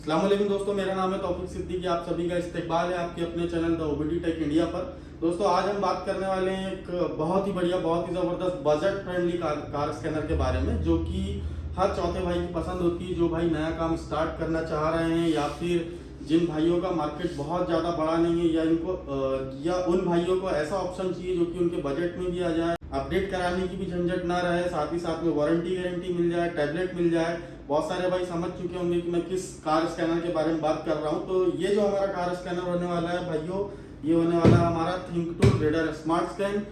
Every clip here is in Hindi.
अस्सलाम वालेकुम दोस्तों, मेरा नाम है तौफीक सिद्दीकी। आप सभी का इस्तकबाल है आपके अपने channel the OBD tech India पर। दोस्तों आज हम बात करने वाले हैं एक बहुत ही बढ़िया, बहुत ही ज़बरदस्त बजट फ्रेंडली कार स्कैनर के बारे में, जो कि हर चौथे भाई की पसंद होती है। जो भाई नया काम स्टार्ट करना चाह रहे हैं, या फिर जिन भाइयों का मार्केट बहुत ज़्यादा बड़ा नहीं है, या उन भाइयों को ऐसा ऑप्शन चाहिए जो कि उनके बजट में भी आ जाए, अपडेट कराने की भी झंझट ना रहे, साथ ही साथ में वारंटी गारंटी मिल जाए, टैबलेट मिल जाए। बहुत सारे भाई समझ चुके होंगे कि मैं किस कार स्कैनर के बारे में बात कर रहा हूँ। तो ये जो हमारा कार स्कैनर होने वाला है भाइयों, ये होने वाला है हमारा थिंकटूल रीडर स्मार्ट स्कैन।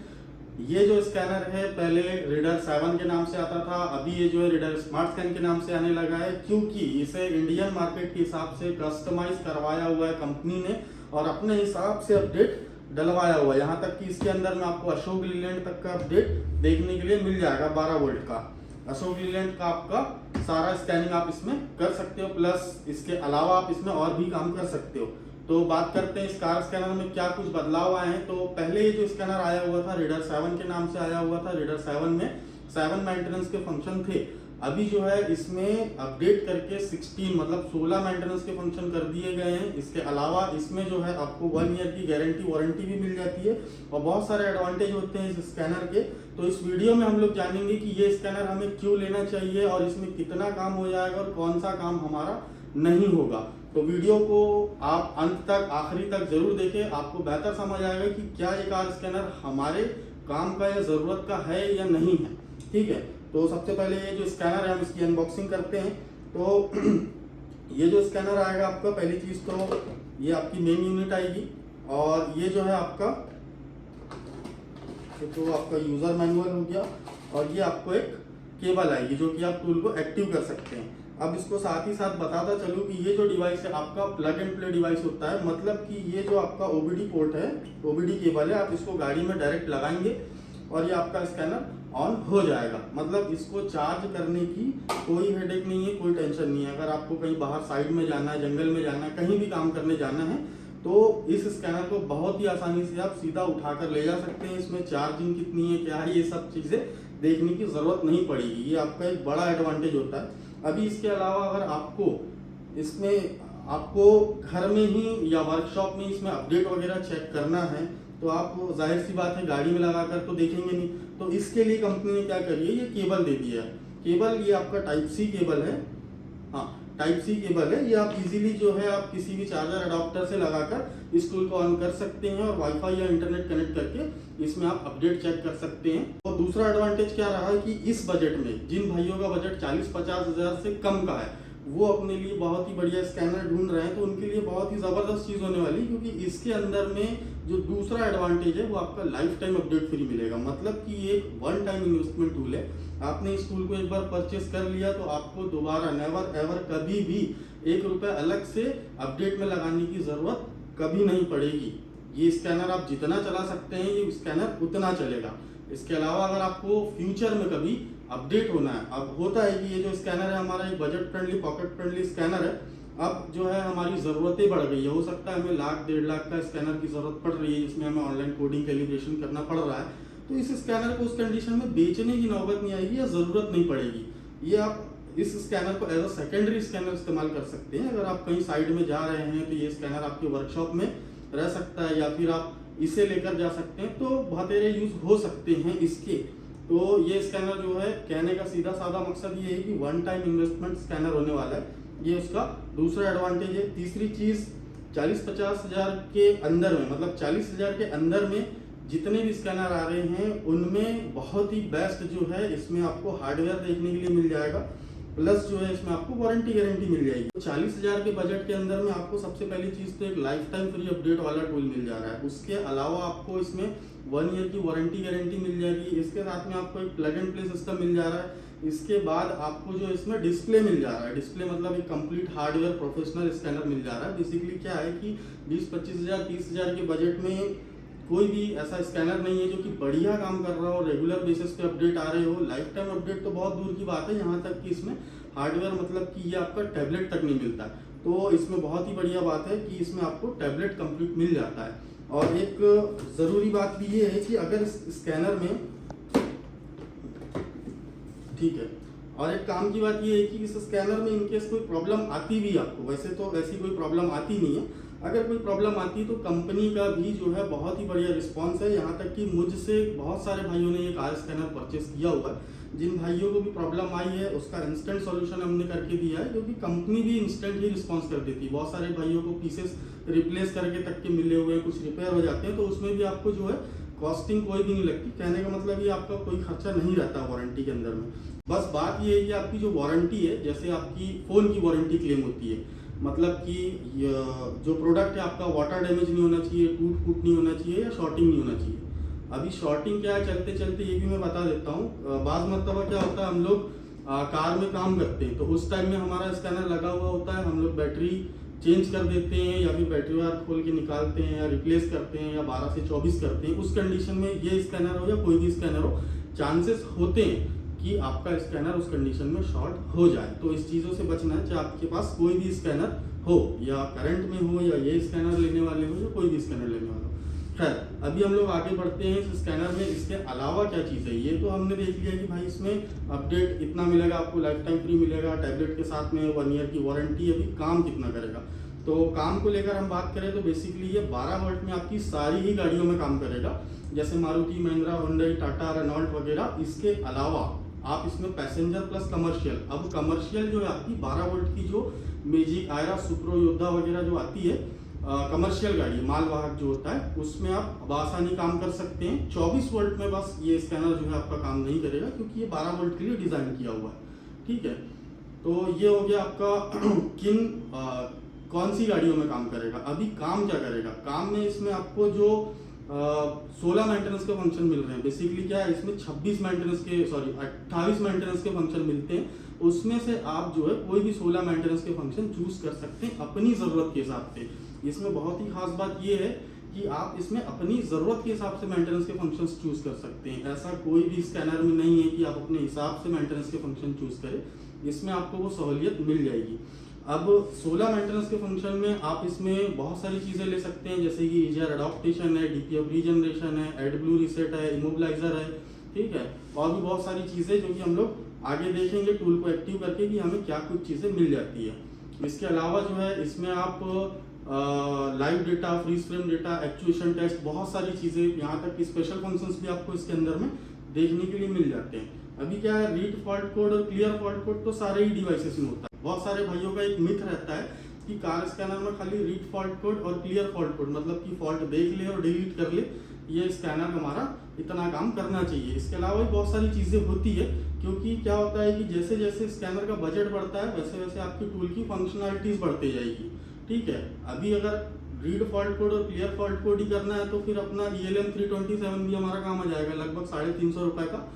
ये जो स्कैनर है पहले रीडर 7 के नाम से आता था, अभी ये जो है रीडर स्मार्ट स्कैन के नाम से आने लगा है, क्योंकि इसे इंडियन मार्केट के हिसाब से कस्टमाइज करवाया हुआ है कंपनी ने और अपने हिसाब से अपडेट डलवाया हुआ है। यहाँ तक कि इसके अंदर में आपको अशोक लीलैंड तक का अपडेट देखने के लिए मिल जाएगा। 12 वोल्ट का अशोक लीलैंड का आपका सारा स्कैनिंग आप इसमें कर सकते हो, प्लस इसके अलावा आप इसमें और भी काम कर सकते हो। तो बात करते हैं इस कार स्कैनर में क्या कुछ बदलाव आए हैं। तो पहले ये जो स्कैनर आया हुआ था रीडर 7 के नाम से आया हुआ था। रीडर 7 में 7 मेंटेनेंस के फंक्शन थे। अभी जो है इसमें अपडेट करके 16 मतलब 16 मेंटेनेंस के फंक्शन कर दिए गए हैं। इसके अलावा इसमें जो है आपको 1 ईयर की गारंटी वारंटी भी मिल जाती है और बहुत सारे एडवांटेज होते हैं इस स्कैनर के। तो इस वीडियो में हम लोग जानेंगे कि ये स्कैनर हमें क्यों लेना चाहिए और इसमें कितना काम हो जाएगा और कौन सा काम हमारा नहीं होगा। तो वीडियो को आप अंत तक, आखिरी तक जरूर देखें, आपको बेहतर समझ आएगा कि क्या ये कार स्कैनर हमारे काम का या जरूरत का है या नहीं है। ठीक है, तो सबसे पहले ये जो स्कैनर है हम इसकी अनबॉक्सिंग करते हैं। तो ये जो स्कैनर आएगा आपका, पहली चीज तो ये आपकी मेन यूनिट आएगी और ये जो है आपका तो आपका यूजर मैनुअल हो गया और ये आपको एक केबल आएगी जो कि आप टूल को एक्टिव कर सकते हैं। अब इसको साथ ही साथ बताता चलूं कि ये जो डिवाइस है आपका प्लग एंड प्ले डिवाइस होता है, मतलब कि ये जो आपका ओबीडी पोर्ट है, ओबीडी केबल है, आप इसको गाड़ी में डायरेक्ट लगाएंगे और ये आपका स्कैनर ऑन हो जाएगा। मतलब इसको चार्ज करने की कोई हेडेक नहीं है, कोई टेंशन नहीं है। अगर आपको कहीं बाहर साइड में जाना है, जंगल में जाना है, कहीं भी काम करने जाना है, तो इस स्कैनर को बहुत ही आसानी से आप सीधा उठाकर ले जा सकते हैं। इसमें चार्जिंग कितनी है, क्या है, ये सब चीजें देखने की जरूरत नहीं पड़ेगी। ये आपका एक बड़ा एडवांटेज होता है। अभी इसके अलावा अगर आपको घर में ही या वर्कशॉप में इसमें अपडेट वगैरह चेक करना है, तो आप जाहिर सी बात है गाड़ी में लगाकर तो देखेंगे नहीं। तो इसके लिए कंपनी ने क्या करी है, ये केबल दे दिया है। केबल ये आपका टाइप सी केबल है। हाँ, टाइप सी केबल है। ये आप इजीली जो है आप किसी भी चार्जर अडॉप्टर से लगाकर इस टूल को ऑन कर सकते हैं और वाईफाई या इंटरनेट कनेक्ट करके इसमें आप अपडेट चेक कर सकते हैं। और दूसरा एडवांटेज क्या रहा है कि इस बजट में जिन भाइयों का बजट 40-50 हजार से कम का है, वो अपने लिए बहुत ही बढ़िया स्कैनर ढूंढ रहे हैं, तो उनके लिए बहुत ही जबरदस्त चीज होने वाली, क्योंकि इसके अंदर में जो दूसरा एडवांटेज है वो आपका लाइफ टाइम अपडेट फ्री मिलेगा। मतलब कि ये एक वन टाइम इन्वेस्टमेंट टूल है। आपने इस टूल को एक बार परचेस कर लिया तो आपको दोबारा नेवर एवर कभी भी 1 रुपए अलग से अपडेट में लगाने की जरूरत कभी नहीं पड़ेगी। ये स्कैनर आप जितना चला सकते हैं, ये स्कैनर उतना चलेगा। इसके अलावा अगर आपको फ्यूचर में कभी अपडेट होना है, अब होता है कि ये जो स्कैनर है हमारा एक budget friendly, pocket friendly scanner है। अब जो है हमारी ज़रूरतें बढ़ गई है, हो सकता है हमें 1,00,000-1.5 लाख का स्कैनर की ज़रूरत पड़ रही है, जिसमें हमें ऑनलाइन कोडिंग कैलिब्रेशन करना पड़ रहा है। तो इस स्कैनर को उस कंडीशन में बेचने की नौबत नहीं आएगी या ज़रूरत नहीं पड़ेगी। ये आप इस स्कैनर को एज अ सेकेंडरी स्कैनर इस्तेमाल कर सकते हैं। अगर आप कहीं साइड में जा रहे हैं तो ये स्कैनर आपके वर्कशॉप में रह सकता है, या फिर आप इसे लेकर जा सकते हैं, तो बहुतेरे यूज हो सकते हैं इसके। तो ये स्कैनर जो है, कहने का सीधा साधा मकसद ये है कि वन टाइम इन्वेस्टमेंट स्कैनर होने वाला है। ये उसका दूसरा एडवांटेज है। तीसरी चीज, 40-50 हजार के अंदर में, मतलब 40 हजार के अंदर में जितने भी स्कैनर आ रहे हैं उनमें बहुत ही बेस्ट जो है, इसमें आपको हार्डवेयर देखने के लिए मिल जाएगा, प्लस जो है इसमें आपको वारंटी गारंटी मिल जाएगी। तो 40 हजार के बजट के अंदर में आपको सबसे पहली चीज तो एक लाइफ टाइम फ्री अपडेट वाला टूल मिल जा रहा है। उसके अलावा आपको इसमें 1 ईयर की वारंटी गारंटी मिल जाएगी। इसके साथ में आपको एक प्लग एंड प्ले सिस्टम मिल जा रहा है। इसके बाद आपको जो इसमें डिस्प्ले मिल जा रहा है। डिस्प्ले मतलब एक कंप्लीट हार्डवेयर प्रोफेशनल स्कैनर मिल जा रहा है। बेसिकली क्या है कि 20-25 हजार 30 हजार के बजट में कोई भी ऐसा स्कैनर नहीं है जो कि बढ़िया काम कर रहा हो, रेगुलर बेसिस पे अपडेट आ रहे हो। लाइफ टाइम अपडेट तो बहुत दूर की बात है, यहाँ तक कि इसमें हार्डवेयर मतलब कि ये आपका टैबलेट तक नहीं मिलता। तो इसमें बहुत ही बढ़िया बात है कि इसमें आपको टैबलेट कंप्लीट मिल जाता है। और एक ज़रूरी बात भी ये है कि अगर इस स्कैनर में, ठीक है, और एक काम की बात ये है कि इस स्कैनर में इनकेस कोई प्रॉब्लम आती भी आपको, वैसे तो वैसी कोई प्रॉब्लम आती नहीं है, अगर कोई प्रॉब्लम आती तो कंपनी का भी जो है बहुत ही बढ़िया रिस्पांस है। यहाँ तक कि मुझसे बहुत सारे भाइयों ने ये कार स्कैनर परचेस किया हुआ है। जिन भाइयों को भी प्रॉब्लम आई है उसका इंस्टेंट सॉल्यूशन हमने करके दिया है, क्योंकि कंपनी भी इंस्टेंट ही रिस्पांस कर देती है। बहुत सारे भाइयों को पीसेस रिप्लेस करके तक के मिले हुए हैं, कुछ रिपेयर हो जाते हैं, तो उसमें भी आपको जो है कॉस्टिंग कोई भी नहीं लगती। कहने का मतलब ये आपका कोई खर्चा नहीं रहता वारंटी के अंदर में। बस बात ये है कि आपकी जो वारंटी है, जैसे आपकी फ़ोन की वारंटी क्लेम होती है, मतलब कि जो प्रोडक्ट है आपका वाटर डैमेज नहीं होना चाहिए, टूट फूट नहीं होना चाहिए या शॉर्टिंग नहीं होना चाहिए। अभी शॉर्टिंग क्या है, चलते चलते ये भी मैं बता देता हूँ। बाज़ मतलब क्या होता है, हम लोग कार में काम करते हैं तो उस टाइम में हमारा स्कैनर लगा हुआ होता है, हम लोग बैटरी चेंज कर देते हैं या फिर बैटरी वायर खोल के निकालते हैं या रिप्लेस करते हैं या 12 से 24 करते हैं। उस कंडीशन में ये स्कैनर हो या कोई भी स्कैनर हो, चांसेस होते हैं कि आपका स्कैनर उस कंडीशन में शॉर्ट हो जाए। तो इस चीज़ों से बचना है, चाहे आपके पास कोई भी स्कैनर हो, या करंट में हो, या ये स्कैनर लेने वाले हो, या कोई भी स्कैनर लेने वाला हो। खैर, अभी हम लोग आगे बढ़ते हैं इस स्कैनर में। इसके अलावा क्या चीज़ है, ये तो हमने देख लिया कि भाई इसमें अपडेट इतना मिलेगा, आपको लाइफ टाइम फ्री मिलेगा, टैबलेट के साथ में 1 ईयर की वारंटी। अभी काम कितना करेगा, तो काम को लेकर हम बात करें तो बेसिकली ये 12 वोल्ट में आपकी सारी ही गाड़ियों में काम करेगा, जैसे मारुति, महिंद्रा, हुंडई, टाटा, रेनॉल्ट वगैरह। इसके अलावा आप इसमें पैसेंजर प्लस कमर्शियल, अब कमर्शियल जो है आपकी 12 वोल्ट की जो मैजिक, आयरा, सुप्रो, योद्धा वगैरह जो आती है कमर्शियल गाड़ी, मालवाहक जो होता है, उसमें आप बआसानी काम कर सकते हैं। 24 वोल्ट में बस ये स्कैनर जो है आपका काम नहीं करेगा, क्योंकि ये 12 वोल्ट के लिए डिज़ाइन किया हुआ है। ठीक है, तो ये हो गया आपका किन कौन सी गाड़ियों में काम करेगा। अभी काम क्या करेगा, काम में इसमें आपको जो 16 मेंटेनेंस के फंक्शन मिल रहे हैं। बेसिकली क्या है, इसमें 28 मेंटेनेंस के फंक्शन मिलते हैं। उसमें से आप जो है कोई भी 16 मेंटेनेंस के फंक्शन चूज कर सकते हैं अपनी ज़रूरत के हिसाब से। इसमें बहुत ही खास बात ये है कि आप इसमें अपनी ज़रूरत के हिसाब से मेंटेनेंस के फंक्शंस चूज कर सकते हैं। ऐसा कोई भी स्कैनर में नहीं है कि आप अपने हिसाब से मेंटेनेंस के फंक्शन चूज करें, इसमें आपको वो सहूलियत मिल जाएगी। अब 16 मेंटेनेंस के फंक्शन में आप इसमें बहुत सारी चीज़ें ले सकते हैं, जैसे कि ईजीआर अडॉप्टेशन है, डीपीएफ रीजनरेशन है, एडब्लू रीसेट है, इमोबिलाइजर है। ठीक है, और भी बहुत सारी चीज़ें जो कि हम लोग आगे देखेंगे टूल को एक्टिव करके कि हमें क्या कुछ चीज़ें मिल जाती है। इसके अलावा जो है इसमें आप live data, freeze frame data, actuation test, बहुत सारी चीज़ें, यहाँ तक कि स्पेशल फंक्शंस भी आपको इसके अंदर में देखने के लिए मिल जाते हैं। अभी क्या है, रीड फॉल्ट कोड और क्लियर फॉल्ट कोड तो सारे ही डिवाइसेस में होता है। बहुत सारे भाइयों का एक मिथ रहता है कि कार स्कैनर में खाली रीड फॉल्ट कोड और क्लियर फॉल्ट कोड, मतलब कि फॉल्ट देख ले और डिलीट कर ले, ये स्कैनर हमारा इतना काम करना चाहिए। इसके अलावा भी बहुत सारी चीज़ें होती है, क्योंकि क्या होता है कि जैसे जैसे स्कैनर का बजट बढ़ता है वैसे वैसे आपकी टूल की फंक्शनलिटीज़ बढ़ती जाएगी। ठीक है, अभी अगर रीड फॉल्ट कोड और क्लियर फॉल्ट कोड ही करना है तो फिर अपना ELM 327 भी हमारा काम आ जाएगा। लगभग 350 रुपये का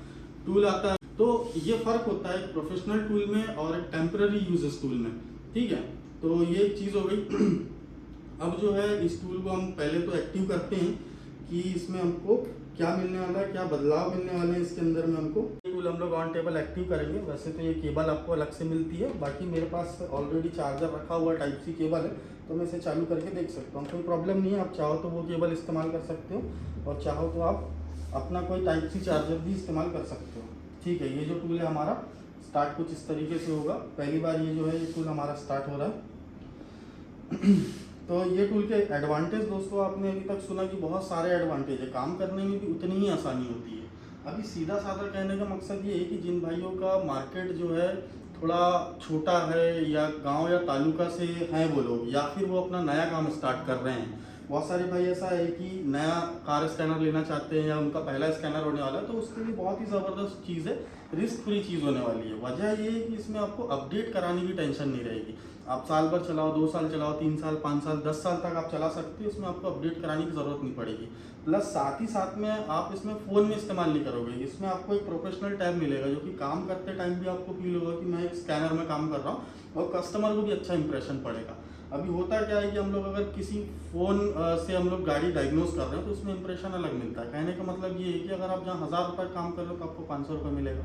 टूल आता है। तो ये फर्क होता है प्रोफेशनल टूल में और एक टेम्पररी यूजेस टूल में। ठीक है, तो ये चीज़ हो गई। अब जो है इस टूल को हम पहले तो एक्टिव करते हैं कि इसमें हमको क्या मिलने वाला है, क्या बदलाव मिलने वाले हैं इसके अंदर में हमको। टूल हम लोग ऑन टेबल एक्टिव करेंगे। वैसे तो ये केबल आपको अलग से मिलती है, बाकी मेरे पास ऑलरेडी चार्जर रखा हुआ टाइप सी केबल है, तो मैं इसे चालू करके देख सकता हूँ, कोई प्रॉब्लम नहीं है। आप चाहो तो वो केबल इस्तेमाल कर सकते हो और चाहो तो आप अपना कोई टाइप सी चार्जर भी इस्तेमाल कर सकते हो। ठीक है, ये जो टूल है हमारा स्टार्ट कुछ इस तरीके से होगा। पहली बार ये जो है ये टूल हमारा स्टार्ट हो रहा है। तो ये टूल के एडवांटेज दोस्तों, आपने अभी तक सुना कि बहुत सारे एडवांटेज है, काम करने में भी उतनी ही आसानी होती है। अभी सीधा साधा कहने का मकसद ये है कि जिन भाइयों का मार्केट जो है थोड़ा छोटा है, या गांव या तालुका से हैं वो लोग, या फिर वो अपना नया काम स्टार्ट कर रहे हैं। बहुत सारे भाई ऐसा है कि नया कार स्कैनर लेना चाहते हैं या उनका पहला स्कैनर होने वाला है, तो उसके लिए बहुत ही ज़बरदस्त चीज़ है, रिस्क फ्री चीज़ होने वाली है। वजह ये है कि इसमें आपको अपडेट कराने की टेंशन नहीं रहेगी। आप साल भर चलाओ, 2 साल चलाओ, 3 साल, 5 साल, 10 साल तक आप चला सकते हो, इसमें आपको अपडेट कराने की ज़रूरत नहीं पड़ेगी। प्लस साथ ही साथ में आप इसमें फ़ोन में इस्तेमाल नहीं करोगे। इसमें आपको एक प्रोफेशनल टैब मिलेगा, जो कि काम करते टाइम भी आपको फील होगा कि मैं एक स्कैनर में काम कर रहा हूँ, और कस्टमर को भी अच्छा इंप्रेशन पड़ेगा। अभी होता क्या है कि हम लोग अगर किसी फ़ोन से हम लोग गाड़ी डायग्नोस कर रहे हैं तो उसमें इंप्रेशन अलग मिलता है। कहने का मतलब ये है कि अगर आप जहाँ 1000 रुपये काम कर रहे हो तो आपको 500 रुपये मिलेगा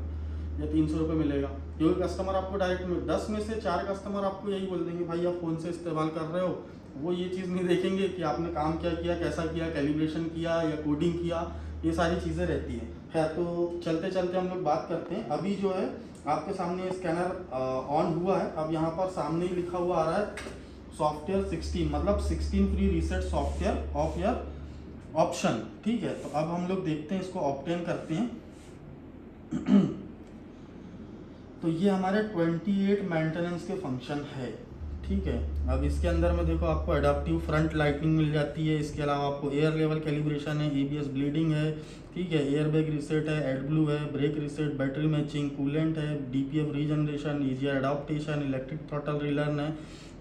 या 300 रुपये मिलेगा, क्योंकि कस्टमर आपको डायरेक्ट में 10 में से 4 कस्टमर आपको यही बोल देंगे भाई आप फ़ोन से इस्तेमाल कर रहे हो। वो ये चीज़ नहीं देखेंगे कि आपने काम क्या किया, कैसा किया, कैलिब्रेशन किया या कोडिंग किया, ये सारी चीज़ें रहती हैं। खैर, तो चलते चलते हम लोग बात करते हैं। अभी जो है आपके सामने स्कैनर ऑन हुआ है। अब यहाँ पर सामने ही लिखा हुआ आ रहा है सॉफ्टवेयर 16, मतलब 16 free reset software of your option. ठीक है, तो अब हम लोग देखते हैं, इसको ऑब्टेन करते हैं। तो ये हमारे 28 मेंटेनेंस के फंक्शन है। ठीक है, अब इसके अंदर में देखो आपको एडाप्टिव फ्रंट लाइटिंग मिल जाती है, इसके अलावा आपको एयर लेवल कैलिब्रेशन है, एबीएस ब्लीडिंग है, ठीक है, एयर बैग रिसेट है, एडब्लू है, brake reset, battery matching, coolant है, DPF regeneration, EGR adaptation, electric throttle relearn है,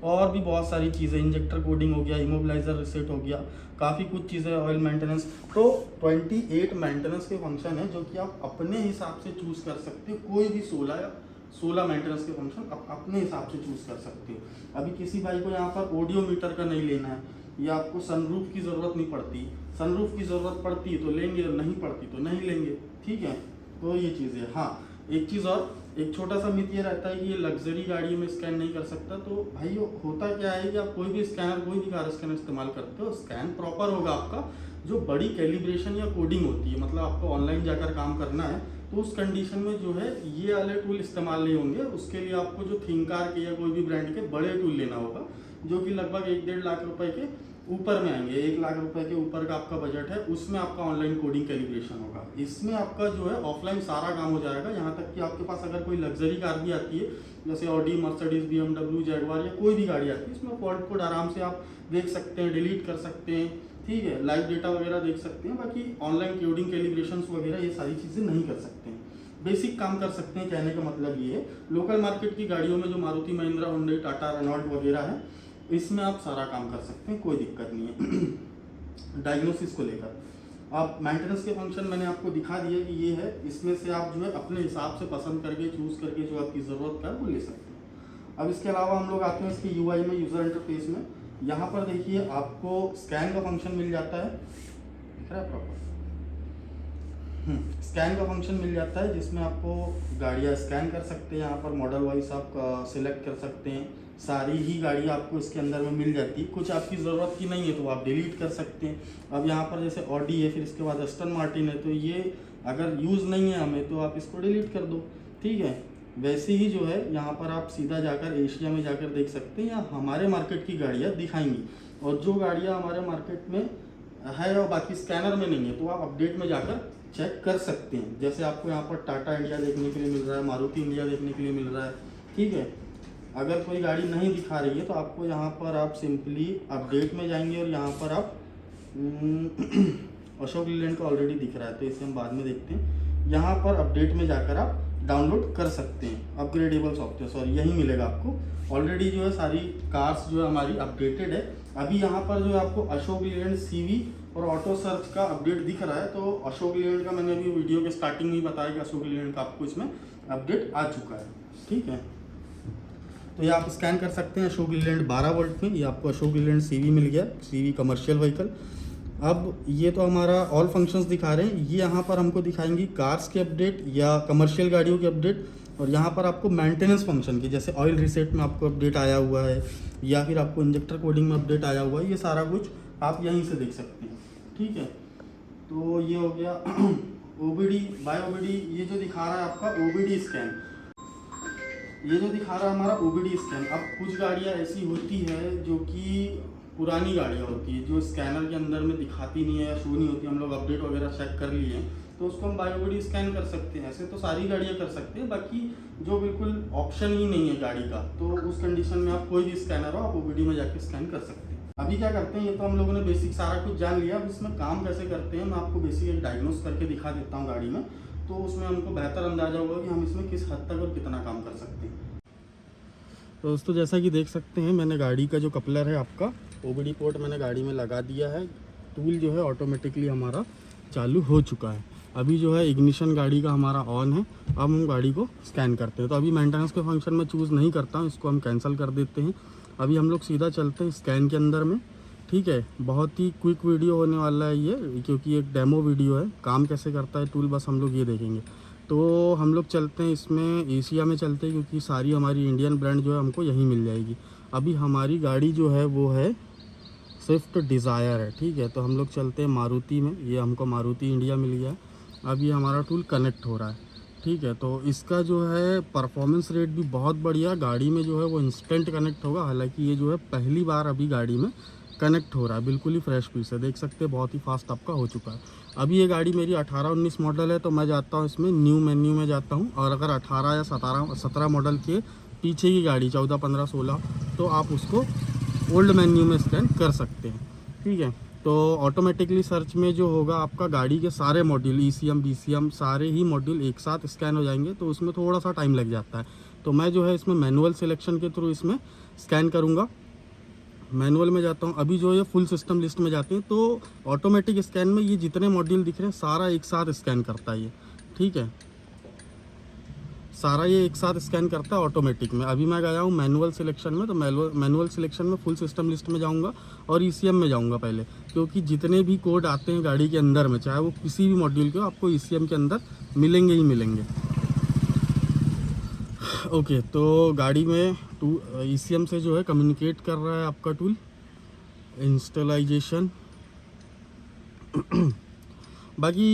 और भी बहुत सारी चीज़ें, इंजेक्टर कोडिंग हो गया, इमोबिलाइजर रिसेट हो गया, काफ़ी कुछ चीज़ें, ऑयल मेंटेनेंस। तो 28 मेंटेनेंस के फंक्शन है जो कि आप अपने हिसाब से चूज़ कर सकते हो। कोई भी 16 मेंटेनेंस के फंक्शन आप अपने हिसाब से चूज़ कर सकते हो। अभी किसी भाई को यहाँ पर ऑडियो मीटर का नहीं लेना है, या आपको सनरूफ की ज़रूरत नहीं पड़ती, सनरूफ की ज़रूरत पड़ती है तो लेंगे, नहीं पड़ती तो नहीं लेंगे। ठीक है, तो ये चीज़ है। हाँ, एक चीज़ और, एक छोटा सा मिथ ये रहता है कि ये लग्जरी गाड़ी में स्कैन नहीं कर सकता। तो भाई होता क्या है कि आप कोई भी स्कैनर, कोई भी कार स्कैनर इस्तेमाल करते हो, स्कैन प्रॉपर होगा आपका। जो बड़ी कैलिब्रेशन या कोडिंग होती है, मतलब आपको ऑनलाइन जाकर काम करना है, तो उस कंडीशन में जो है ये वाले टूल इस्तेमाल नहीं होंगे। उसके लिए आपको जो थिंकार के या कोई भी ब्रांड के बड़े टूल लेना होगा, जो कि लगभग 1-1.5 लाख रुपए के ऊपर में आएंगे। 1 लाख रुपए के ऊपर का आपका बजट है, उसमें आपका ऑनलाइन कोडिंग कैलिब्रेशन होगा। इसमें आपका जो है ऑफलाइन सारा काम हो जाएगा। यहाँ तक कि आपके पास अगर कोई लग्जरी कार भी आती है, जैसे ऑडी, मर्सिडीज, बीएमडब्ल्यू, जैगवार या कोई भी गाड़ी आती है, इसमें फॉल्ट कोड आराम से आप देख सकते हैं, डिलीट कर सकते हैं। ठीक है, लाइव डेटा वगैरह देख सकते हैं। बाकी ऑनलाइन कोडिंग कैलिब्रेशन वगैरह ये सारी चीज़ें नहीं कर सकते हैं, बेसिक काम कर सकते हैं। कहने का मतलब ये है, लोकल मार्केट की गाड़ियों में जो मारुति महिंद्रा, हुंडई, टाटा, रेनॉल्ट वगैरह है, इसमें आप सारा काम कर सकते हैं, कोई दिक्कत नहीं है। डायग्नोसिस को लेकर आप मेंटेनेंस के फंक्शन मैंने आपको दिखा दिया कि ये है। इसमें से आप जो है अपने हिसाब से पसंद करके, चूज़ करके जो आपकी ज़रूरत का है वो ले सकते हैं। अब इसके अलावा हम लोग आते हैं इसके यूआई में, यूज़र इंटरफेस में। यहाँ पर देखिए आपको स्कैन का फंक्शन मिल जाता है, दिख रहा है प्रॉपर। स्कैन का फंक्शन मिल जाता है, जिसमें आपको गाड़ियाँ स्कैन कर सकते हैं। यहाँ पर मॉडल वाइज आप सिलेक्ट कर सकते हैं। सारी ही गाड़ी आपको इसके अंदर में मिल जाती है। कुछ आपकी ज़रूरत की नहीं है तो आप डिलीट कर सकते हैं। अब यहाँ पर जैसे ऑडी है, फिर इसके बाद एस्टन मार्टिन है, तो ये अगर यूज़ नहीं है हमें तो आप इसको डिलीट कर दो। ठीक है, वैसे ही जो है यहाँ पर आप सीधा जाकर एशिया में जाकर देख सकते हैं, या हमारे मार्केट की गाड़ियाँ दिखाएंगी। और जो गाड़ियाँ हमारे मार्केट में है और बाकी स्कैनर में नहीं है, तो आप अपडेट में जाकर चेक कर सकते हैं। जैसे आपको यहाँ पर टाटा इंडिया देखने के लिए मिल रहा है, मारुति इंडिया देखने के लिए मिल रहा है। ठीक है, अगर कोई गाड़ी नहीं दिखा रही है तो आपको यहाँ पर आप सिंपली अपडेट में जाएंगे, और यहाँ पर आप अशोक लीलैंड का ऑलरेडी दिख रहा है तो इसे हम बाद में देखते हैं। यहाँ पर अपडेट में जाकर आप डाउनलोड कर सकते हैं अपग्रेडेबल सॉफ्टवेयर, सॉरी यही मिलेगा आपको। ऑलरेडी जो है सारी कार्स जो है हमारी अपडेटेड है। अभी यहाँ पर जो है आपको अशोक लीलैंड सीवी और ऑटो सर्च का अपडेट दिख रहा है। तो अशोक लीलैंड का मैंने अभी वीडियो के स्टार्टिंग में ही बताया कि अशोक लीलैंड का आपको इसमें अपडेट आ चुका है। ठीक है, तो ये आप स्कैन कर सकते हैं अशोक लीलैंड 12 वोल्ट में। ये आपको अशोक लीलैंड सीवी मिल गया, सीवी कमर्शियल व्हीकल। अब ये तो हमारा ऑल फंक्शंस दिखा रहे हैं। ये यहाँ पर हमको दिखाएंगी कार्स के अपडेट या कमर्शियल गाड़ियों के अपडेट, और यहाँ पर आपको मेंटेनेंस फंक्शन की, जैसे ऑयल रिसेट में आपको अपडेट आया हुआ है, या फिर आपको इंजेक्टर कोडिंग में अपडेट आया हुआ है, ये सारा कुछ आप यहीं से देख सकते हैं। ठीक है, तो ये हो गया ओबीडी बाय ओबीडी। ये जो दिखा रहा है आपका ओबीडी स्कैन, ये जो दिखा रहा है हमारा ओबीडी स्कैन। अब कुछ गाड़ियाँ ऐसी होती है जो कि पुरानी गाड़ियाँ होती है, जो स्कैनर के अंदर में दिखाती नहीं है या शो नहीं होती, हम लोग अपडेट वगैरह चेक कर लिए हैं, तो उसको हम बाय ओबीडी स्कैन कर सकते हैं। ऐसे तो सारी गाड़ियाँ कर सकते हैं, बाकी जो बिल्कुल ऑप्शन ही नहीं है गाड़ी का, तो उस कंडीशन में आप कोई भी स्कैनर हो, आप ओबीडी में जाके स्कैन कर सकते हैं। अभी क्या करते हैं, ये तो हम लोगों ने बेसिक सारा कुछ जान लिया। अब इसमें काम कैसे करते हैं मैं आपको बेसिक एक डायग्नोस करके दिखा देता हूँ गाड़ी में, तो उसमें हमको बेहतर अंदाजा होगा कि हम इसमें किस हद तक और कितना काम कर सकते हैं। तो दोस्तों जैसा कि देख सकते हैं, मैंने गाड़ी का जो कपलर है आपका ओबीडी पोर्ट मैंने गाड़ी में लगा दिया है। टूल जो है ऑटोमेटिकली हमारा चालू हो चुका है। अभी जो है इग्निशन गाड़ी का हमारा ऑन है। अब हम गाड़ी को स्कैन करते हैं। तो अभी मेंटेनेंस के फंक्शन में चूज़ नहीं करता हूँ, इसको हम कैंसिल कर देते हैं। अभी हम लोग सीधा चलते हैं स्कैन के अंदर में। ठीक है, बहुत ही क्विक वीडियो होने वाला है ये, क्योंकि एक डेमो वीडियो है। काम कैसे करता है टूल बस हम लोग ये देखेंगे। तो हम लोग चलते हैं इसमें एशिया में चलते हैं, क्योंकि सारी हमारी इंडियन ब्रांड जो है हमको यहीं मिल जाएगी। अभी हमारी गाड़ी जो है वो है स्विफ्ट डिज़ायर है। ठीक है, तो हम लोग चलते हैं मारुति में। ये हमको मारुति इंडिया मिल गया। अब ये हमारा टूल कनेक्ट हो रहा है। ठीक है। तो इसका जो है परफॉर्मेंस रेट भी बहुत बढ़िया, गाड़ी में जो है वो इंस्टेंट कनेक्ट होगा। हालांकि ये जो है पहली बार अभी गाड़ी में कनेक्ट हो रहा है, बिल्कुल ही फ्रेश पीस है, देख सकते हैं बहुत ही फास्ट आपका हो चुका है। अभी ये गाड़ी मेरी 18-19 मॉडल है, तो मैं जाता हूँ इसमें न्यू मेन्यू में जाता हूँ, और अगर 18 या 17 मॉडल के पीछे की गाड़ी 14, 15, 16, तो आप उसको ओल्ड मेन्यू में स्कैन कर सकते हैं। ठीक है। तो ऑटोमेटिकली सर्च में जो होगा आपका गाड़ी के सारे मॉड्यूल ECM BCM सारे ही मॉड्यूल एक साथ स्कैन हो जाएंगे, तो उसमें थोड़ा सा टाइम लग जाता है। तो मैं जो है इसमें मैनुअल सिलेक्शन के थ्रू इसमें स्कैन करूँगा। मैनुअल में जाता हूँ, अभी जो ये फुल सिस्टम लिस्ट में जाते हैं, तो ऑटोमेटिक स्कैन में ये जितने मॉड्यूल दिख रहे हैं सारा एक साथ स्कैन करता है ये। ठीक है, सारा ये एक साथ स्कैन करता है ऑटोमेटिक में। अभी मैं गया हूँ मैनुअल सिलेक्शन में, तो मैनुअल सिलेक्शन में फुल सिस्टम लिस्ट में जाऊँगा और ECM में जाऊँगा पहले, क्योंकि जितने भी कोड आते हैं गाड़ी के अंदर में, चाहे वो किसी भी मॉड्यूल के हो, आपको ECM के अंदर मिलेंगे ही मिलेंगे। ओके, तो गाड़ी में ECM से जो है कम्युनिकेट कर रहा है आपका टूल इंस्टॉलाइजेशन। बाकी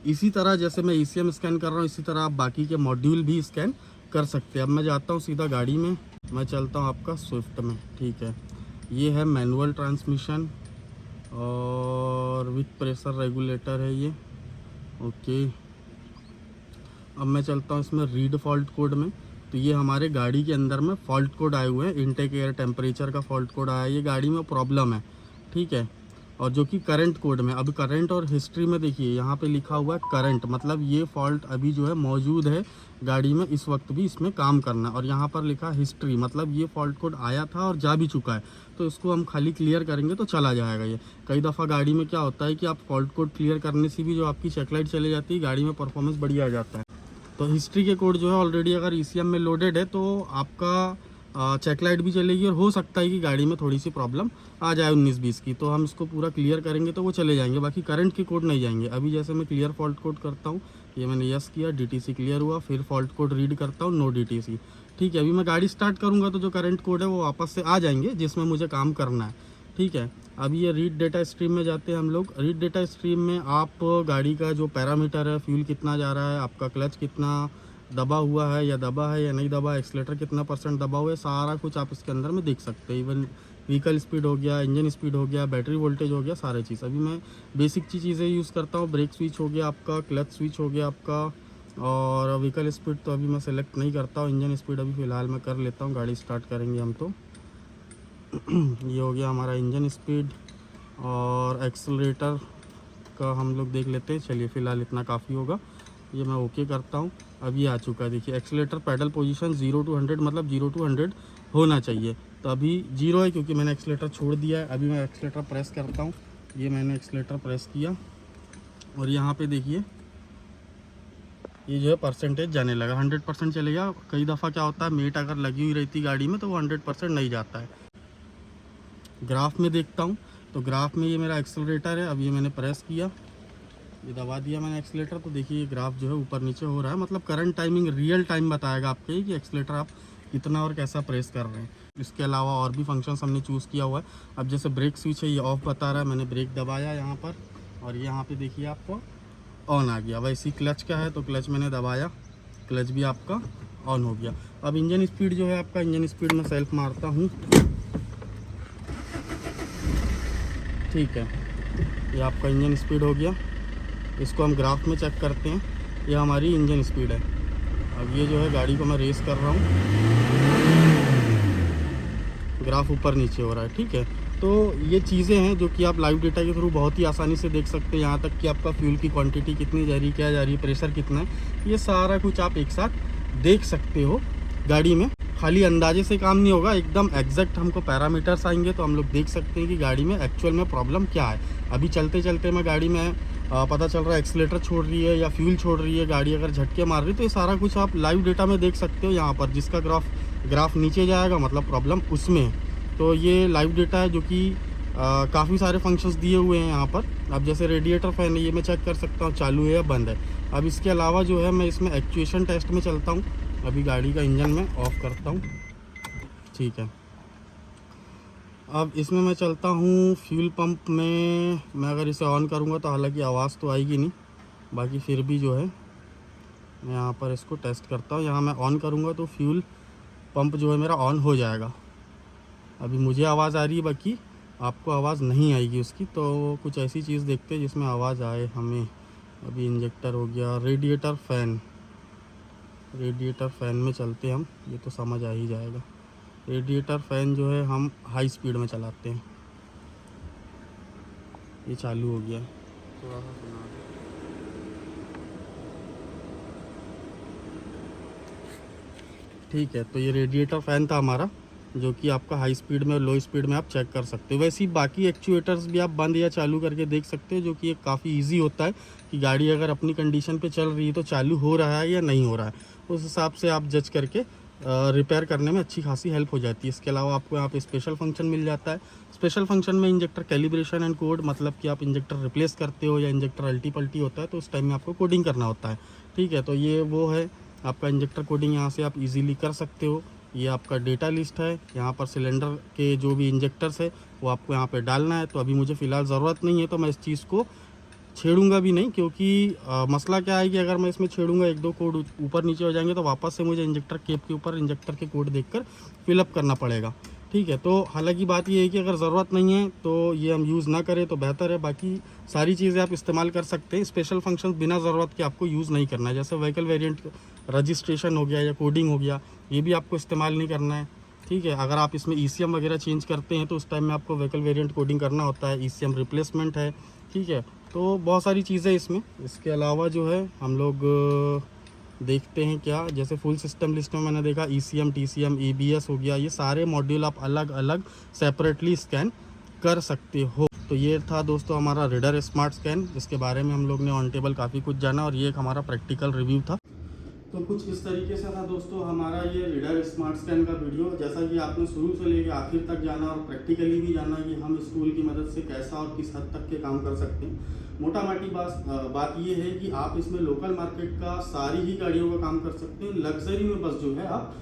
इसी तरह जैसे मैं ECM स्कैन कर रहा हूँ, इसी तरह आप बाकी के मॉड्यूल भी स्कैन कर सकते हैं। अब मैं जाता हूँ सीधा गाड़ी में, मैं चलता हूँ आपका स्विफ्ट में। ठीक है, ये है मैनुअल ट्रांसमिशन और विथ प्रेशर रेगुलेटर है ये। ओके, अब मैं चलता हूँ इसमें रीड फॉल्ट कोड में। तो ये हमारे गाड़ी के अंदर में फॉल्ट कोड आए हुए हैं, इनटेक एयर टेम्परेचर का फॉल्ट कोड आया है, ये गाड़ी में प्रॉब्लम है। ठीक है, और जो कि करंट कोड में, अब करंट और हिस्ट्री में देखिए यहाँ पे लिखा हुआ है करंट, मतलब ये फॉल्ट अभी जो है मौजूद है गाड़ी में, इस वक्त भी इसमें काम करना। और यहाँ पर लिखा हिस्ट्री, मतलब ये फॉल्ट कोड आया था और जा भी चुका है, तो इसको हम खाली क्लियर करेंगे तो चला जाएगा ये। कई दफ़ा गाड़ी में क्या होता है कि आप फॉल्ट कोड क्लियर करने से भी जो आपकी चेकलाइट चली जाती है, गाड़ी में परफॉर्मेंस बढ़िया आ जाता है। तो हिस्ट्री के कोड जो है ऑलरेडी अगर ECM में लोडेड है, तो आपका चेकलाइट भी चलेगी, और हो सकता है कि गाड़ी में थोड़ी सी प्रॉब्लम आ जाए 19-20 की, तो हम इसको पूरा क्लियर करेंगे तो वो चले जाएंगे, बाकी करंट के कोड नहीं जाएंगे। अभी जैसे मैं क्लियर फॉल्ट कोड करता हूँ, ये मैंने यस किया, DTC क्लियर हुआ, फिर फॉल्ट कोड रीड करता हूँ, नो DTC। ठीक है, अभी मैं गाड़ी स्टार्ट करूँगा तो जो करंट कोड है वो वापस से आ जाएंगे जिसमें मुझे काम करना है। ठीक है, अभी ये रीड डेटा स्ट्रीम में जाते हैं हम लोग। रीड डेटा स्ट्रीम में आप गाड़ी का जो पैरामीटर है, फ्यूल कितना जा रहा है, आपका क्लच कितना दबा हुआ है या नहीं दबा, एक्सीलेटर कितना % दबा हुआ है, सारा कुछ आप इसके अंदर में देख सकते हैं। इवन व्हीकल स्पीड हो गया, इंजन स्पीड हो गया, बैटरी वोल्टेज हो गया, सारे चीज़। अभी मैं बेसिक चीज़ें यूज़ करता हूँ, ब्रेक स्विच हो गया आपका, क्लच स्विच हो गया आपका, और व्हीकल स्पीड तो अभी मैं सेलेक्ट नहीं करता हूँ, इंजन स्पीड अभी फ़िलहाल मैं कर लेता हूँ, गाड़ी स्टार्ट करेंगे हम तो। ये हो गया हमारा इंजन स्पीड, और एक्सेलरेटर का हम लोग देख लेते हैं। चलिए फ़िलहाल इतना काफ़ी होगा, ये मैं ओके करता हूँ। अब ये आ चुका है, देखिए एक्सेलरेटर पैडल पोजीशन 0 to 100, मतलब 0 to 100 होना चाहिए। तो अभी 0 है क्योंकि मैंने एक्सेलरेटर छोड़ दिया है। अभी मैं एक्सेलरेटर प्रेस करता हूँ, ये मैंने एक्सेलरेटर प्रेस किया, और यहाँ पे देखिए ये जो है परसेंटेज जाने लगा, 100% चलेगा। कई दफ़ा क्या होता है, मेट अगर लगी हुई रहती गाड़ी में तो वो 100% नहीं जाता है। ग्राफ में देखता हूँ, तो ग्राफ में ये मेरा एक्सेलरेटर है, अब ये मैंने प्रेस किया, ये दबा दिया मैंने एक्सेलरेटर, तो देखिए ये ग्राफ जो है ऊपर नीचे हो रहा है, मतलब करंट टाइमिंग रियल टाइम बताएगा आपके कि एक्सेलरेटर आप कितना और कैसा प्रेस कर रहे हैं। इसके अलावा और भी फंक्शंस हमने चूज़ किया हुआ है। अब जैसे ब्रेक स्विच है, ये ऑफ बता रहा है, मैंने ब्रेक दबाया यहाँ पर, और यहाँ पे देखिए आपको ऑन आ गया। वैसे क्लच का है तो क्लच मैंने दबाया, क्लच भी आपका ऑन हो गया। अब इंजन स्पीड जो है आपका, इंजन स्पीड में सेल्फ मारता हूँ। ठीक है, ये आपका इंजन स्पीड हो गया, इसको हम ग्राफ में चेक करते हैं, ये हमारी इंजन स्पीड है। अब ये जो है गाड़ी को मैं रेस कर रहा हूँ, ग्राफ ऊपर नीचे हो रहा है। ठीक है, तो ये चीज़ें हैं जो कि आप लाइव डेटा के थ्रू बहुत ही आसानी से देख सकते हैं, यहाँ तक कि आपका फ्यूल की क्वांटिटी कितनी जा रही, क्या जा रही है, प्रेशर कितना है, ये सारा कुछ आप एक साथ देख सकते हो गाड़ी में। खाली अंदाजे से काम नहीं होगा, एकदम एग्जैक्ट हमको पैरामीटर्स आएंगे तो हम लोग देख सकते हैं कि गाड़ी में एक्चुअल में प्रॉब्लम क्या है। अभी चलते चलते मैं गाड़ी में पता चल रहा है एक्सीलेटर छोड़ रही है या फ्यूल छोड़ रही है, गाड़ी अगर झटके मार रही है, तो ये सारा कुछ आप लाइव डेटा में देख सकते हो। यहाँ पर जिसका ग्राफ नीचे जाएगा मतलब प्रॉब्लम उसमें है। तो ये लाइव डेटा है जो कि काफ़ी सारे फंक्शंस दिए हुए हैं यहाँ पर। अब जैसे रेडिएटर फैन है, ये मैं चेक कर सकता हूँ चालू है या बंद है। अब इसके अलावा जो है मैं इसमें एक्चुएशन टेस्ट में चलता हूँ, अभी गाड़ी का इंजन में ऑफ करता हूँ। ठीक है, अब इसमें मैं चलता हूँ फ्यूल पंप में। मैं अगर इसे ऑन करूँगा तो हालांकि आवाज़ तो आएगी नहीं, बाकी फिर भी जो है मैं यहाँ पर इसको टेस्ट करता हूँ। यहाँ मैं ऑन करूँगा तो फ्यूल पंप जो है मेरा ऑन हो जाएगा। अभी मुझे आवाज़ आ रही है, बाकी आपको आवाज़ नहीं आएगी उसकी। तो कुछ ऐसी चीज़ देखते हैं जिसमें आवाज़ आए हमें। अभी इंजेक्टर हो गया, रेडिएटर फ़ैन में चलते हैं हम, ये तो समझ आ ही जाएगा। रेडिएटर फ़ैन जो है हम हाई स्पीड में चलाते हैं। ये चालू हो गया, थोड़ा सा सुना दो। ठीक है, तो ये रेडिएटर फ़ैन था हमारा, जो कि आपका हाई स्पीड में और लो स्पीड में आप चेक कर सकते हो। वैसे ही बाकी एक्चुएटर्स भी आप बंद या चालू करके देख सकते हो, जो कि ये काफ़ी इजी होता है कि गाड़ी अगर अपनी कंडीशन पे चल रही है तो चालू हो रहा है या नहीं हो रहा है, उस हिसाब से आप जज करके रिपेयर करने में अच्छी खासी हेल्प हो जाती है। इसके अलावा आपको यहाँ पे स्पेशल फंक्शन मिल जाता है। स्पेशल फंक्शन में इंजेक्टर कैलिब्रेशन एंड कोड, मतलब कि आप इंजेक्टर रिप्लेस करते हो या इंजेक्टर अल्टी पल्टी होता है तो उस टाइम में आपको कोडिंग करना होता है। ठीक है, तो ये वो है आपका इंजेक्टर कोडिंग, यहाँ से आप इजीली कर सकते हो। ये आपका डेटा लिस्ट है, यहाँ पर सिलेंडर के जो भी इंजेक्टर्स है वो आपको यहाँ पे डालना है। तो अभी मुझे फ़िलहाल ज़रूरत नहीं है, तो मैं इस चीज़ को छेड़ूंगा भी नहीं, क्योंकि मसला क्या है कि अगर मैं इसमें छेड़ूंगा, एक दो कोड ऊपर नीचे हो जाएंगे तो वापस से मुझे इंजेक्टर केप के ऊपर इंजेक्टर के कोड देखकर फिलअप करना पड़ेगा। ठीक है, तो हालांकि बात ये है कि अगर ज़रूरत नहीं है तो ये हम यूज़ ना करें तो बेहतर है। बाकी सारी चीज़ें आप इस्तेमाल कर सकते हैं। स्पेशल फंक्शन बिना ज़रूरत के आपको यूज़ नहीं करना है, जैसे व्हीकल वेरिएंट रजिस्ट्रेशन हो गया या कोडिंग हो गया, ये भी आपको इस्तेमाल नहीं करना है। ठीक है, अगर आप इसमें ECM वगैरह चेंज करते हैं तो उस टाइम में आपको व्हीकल वेरिएंट कोडिंग करना होता है, ECM रिप्लेसमेंट है। ठीक है, तो बहुत सारी चीज़ें इसमें। इसके अलावा जो है हम लोग देखते हैं क्या, जैसे फुल सिस्टम लिस्ट में मैंने देखा ECM, TCM, ABS हो गया, ये सारे मॉड्यूल आप अलग अलग सेपरेटली स्कैन कर सकते हो। तो ये था दोस्तों हमारा रीडर स्मार्ट स्कैन, जिसके बारे में हम लोग ने ऑन टेबल काफ़ी कुछ जाना, और ये एक हमारा प्रैक्टिकल रिव्यू था। तो कुछ इस तरीके से था दोस्तों हमारा ये रीडर स्मार्ट स्कैन का वीडियो। जैसा कि आपने शुरू से लेकर आखिर तक जाना और प्रैक्टिकली भी जाना कि हम इस टूल की मदद से कैसा और किस हद तक के काम कर सकते हैं। मोटा माटी बात ये है कि आप इसमें लोकल मार्केट का सारी ही गाड़ियों का काम कर सकते हैं। लग्जरी में बस जो है आप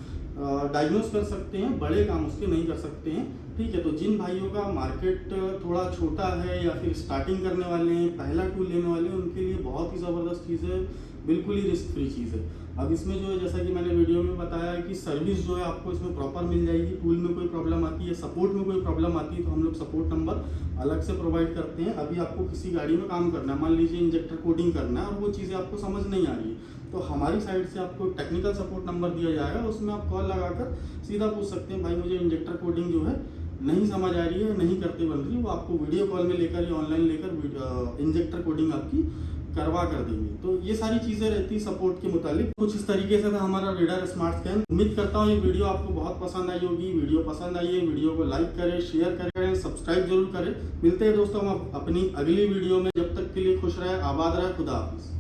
डायग्नोस कर सकते हैं, बड़े काम उसके नहीं कर सकते हैं। ठीक है, तो जिन भाइयों का मार्केट थोड़ा छोटा है या फिर स्टार्टिंग करने वाले हैं, पहला टूल लेने वाले हैं, उनके लिए बहुत ही ज़बरदस्त चीज़ है, बिल्कुल ही रिस्क फ्री चीज़ है। अब इसमें जो है जैसा कि मैंने वीडियो में बताया है कि सर्विस जो है आपको इसमें प्रॉपर मिल जाएगी। टूल में कोई प्रॉब्लम आती है, सपोर्ट में कोई प्रॉब्लम आती है तो हम लोग सपोर्ट नंबर अलग से प्रोवाइड करते हैं। अभी आपको किसी गाड़ी में काम करना है, मान लीजिए इंजेक्टर कोडिंग करना है और वो चीज़ें आपको समझ नहीं आ रही है, तो हमारी साइड से आपको टेक्निकल सपोर्ट नंबर दिया जाएगा, उसमें आप कॉल लगाकर सीधा पूछ सकते हैं भाई मुझे इंजेक्टर कोडिंग जो है नहीं समझ आ रही है, नहीं करते बन रही, वो आपको वीडियो कॉल में लेकर या ऑनलाइन लेकर इंजेक्टर कोडिंग आपकी करवा कर देंगे। तो ये सारी चीज़ें रहती सपोर्ट के मुतालिक। कुछ इस तरीके से था हमारा रीडर स्मार्ट स्कैन। उम्मीद करता हूँ ये वीडियो आपको बहुत पसंद आई होगी। वीडियो पसंद आई है, वीडियो को लाइक करें, शेयर करें, सब्सक्राइब जरूर करें। मिलते हैं दोस्तों हम अपनी अगली वीडियो में, जब तक के लिए खुश रहे, आबाद रहे, खुदा हाफिज़।